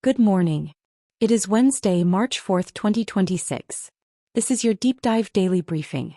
Good morning. It is Wednesday, March 4th, 2026. This is your deep dive daily briefing.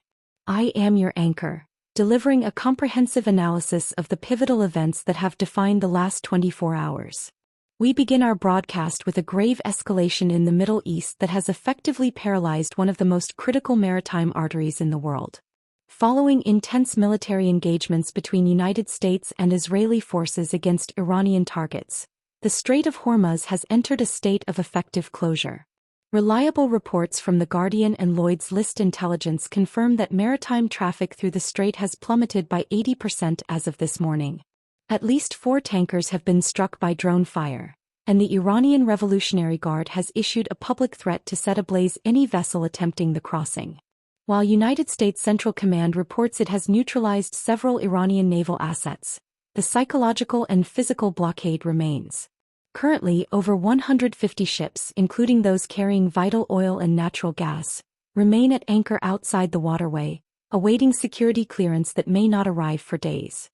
I am your anchor, delivering a comprehensive analysis of the pivotal events that have defined the last 24 hours. We begin our broadcast with a grave escalation in the Middle East that has effectively paralyzed one of the most critical maritime arteries in the world. Following intense military engagements between United States and Israeli forces against Iranian targets, the Strait of Hormuz has entered a state of effective closure. Reliable reports from The Guardian and Lloyd's List Intelligence confirm that maritime traffic through the strait has plummeted by 80% as of this morning. At least 4 tankers have been struck by drone fire, and the Iranian Revolutionary Guard has issued a public threat to set ablaze any vessel attempting the crossing. While United States Central Command reports it has neutralized several Iranian naval assets, the psychological and physical blockade remains. Currently, over 150 ships, including those carrying vital oil and natural gas, remain at anchor outside the waterway, awaiting security clearance that may not arrive for days.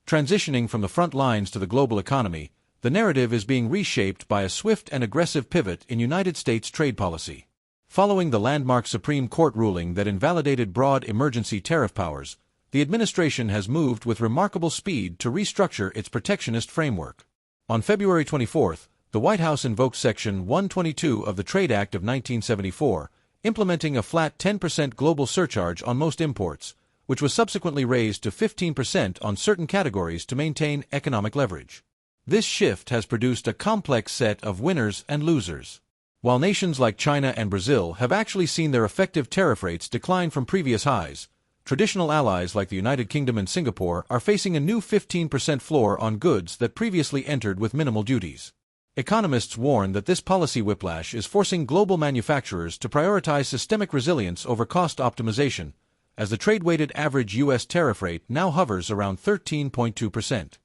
Transitioning from the front lines to the global economy, the narrative is being reshaped by a swift and aggressive pivot in United States trade policy. Following the landmark Supreme Court ruling that invalidated broad emergency tariff powers, the administration has moved with remarkable speed to restructure its protectionist framework. On February 24, the White House invoked Section 122 of the Trade Act of 1974, implementing a flat 10% global surcharge on most imports, which was subsequently raised to 15% on certain categories to maintain economic leverage. This shift has produced a complex set of winners and losers. While nations like China and Brazil have actually seen their effective tariff rates decline from previous highs, traditional allies like the United Kingdom and Singapore are facing a new 15% floor on goods that previously entered with minimal duties. Economists warn that this policy whiplash is forcing global manufacturers to prioritize systemic resilience over cost optimization, as the trade-weighted average U.S. tariff rate now hovers around 13.2%.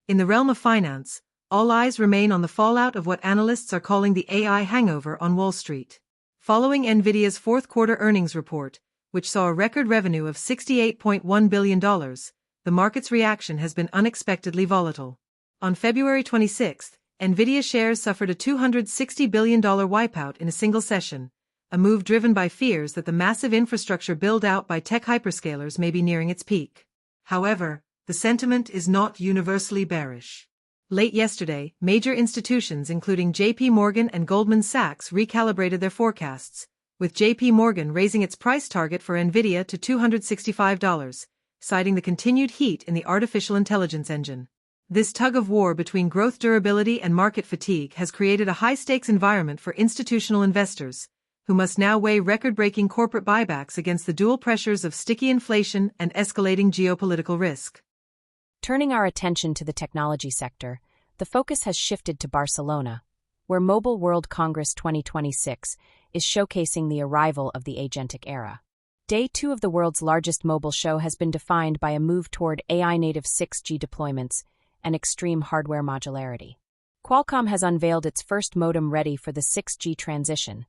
In the realm of finance, all eyes remain on the fallout of what analysts are calling the AI hangover on Wall Street. Following NVIDIA's fourth-quarter earnings report, which saw a record revenue of $68.1 billion, the market's reaction has been unexpectedly volatile. On February 26, NVIDIA shares suffered a $260 billion wipeout in a single session, a move driven by fears that the massive infrastructure build-out by tech hyperscalers may be nearing its peak. However, the sentiment is not universally bearish. Late yesterday, major institutions including JP Morgan and Goldman Sachs recalibrated their forecasts, with JP Morgan raising its price target for NVIDIA to $265, citing the continued heat in the artificial intelligence engine. This tug-of-war between growth durability and market fatigue has created a high-stakes environment for institutional investors, who must now weigh record-breaking corporate buybacks against the dual pressures of sticky inflation and escalating geopolitical risk. Turning our attention to the technology sector, the focus has shifted to Barcelona, where Mobile World Congress 2026 is showcasing the arrival of the agentic era. Day 2 of the world's largest mobile show has been defined by a move toward AI-native 6G deployments and extreme hardware modularity. Qualcomm has unveiled its first modem ready for the 6G transition,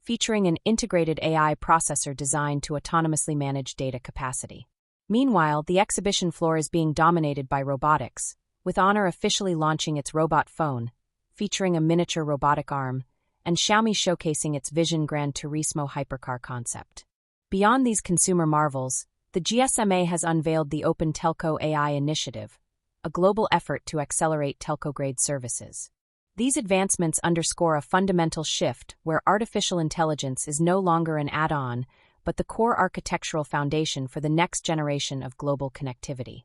featuring an integrated AI processor designed to autonomously manage data capacity. Meanwhile, the exhibition floor is being dominated by robotics, with Honor officially launching its robot phone, featuring a miniature robotic arm, and Xiaomi showcasing its Vision Gran Turismo hypercar concept. Beyond these consumer marvels, the GSMA has unveiled the Open Telco AI Initiative, a global effort to accelerate telco-grade services. These advancements underscore a fundamental shift where artificial intelligence is no longer an add-on, but the core architectural foundation for the next generation of global connectivity.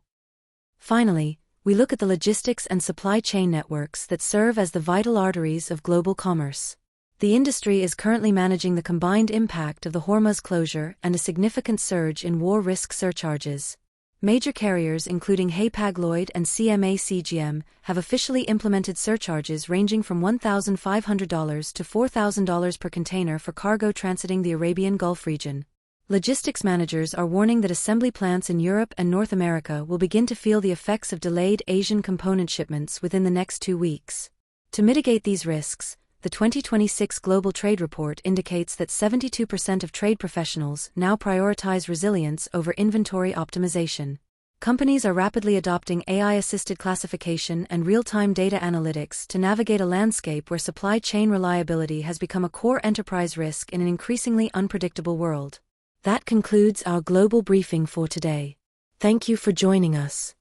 Finally, we look at the logistics and supply chain networks that serve as the vital arteries of global commerce. The industry is currently managing the combined impact of the Hormuz closure and a significant surge in war risk surcharges. Major carriers including Hapag-Lloyd and CMA CGM have officially implemented surcharges ranging from $1,500 to $4,000 per container for cargo transiting the Arabian Gulf region. Logistics managers are warning that assembly plants in Europe and North America will begin to feel the effects of delayed Asian component shipments within the next 2 weeks. To mitigate these risks, the 2026 Global Trade Report indicates that 72% of trade professionals now prioritize resilience over inventory optimization. Companies are rapidly adopting AI-assisted classification and real-time data analytics to navigate a landscape where supply chain reliability has become a core enterprise risk in an increasingly unpredictable world. That concludes our global briefing for today. Thank you for joining us.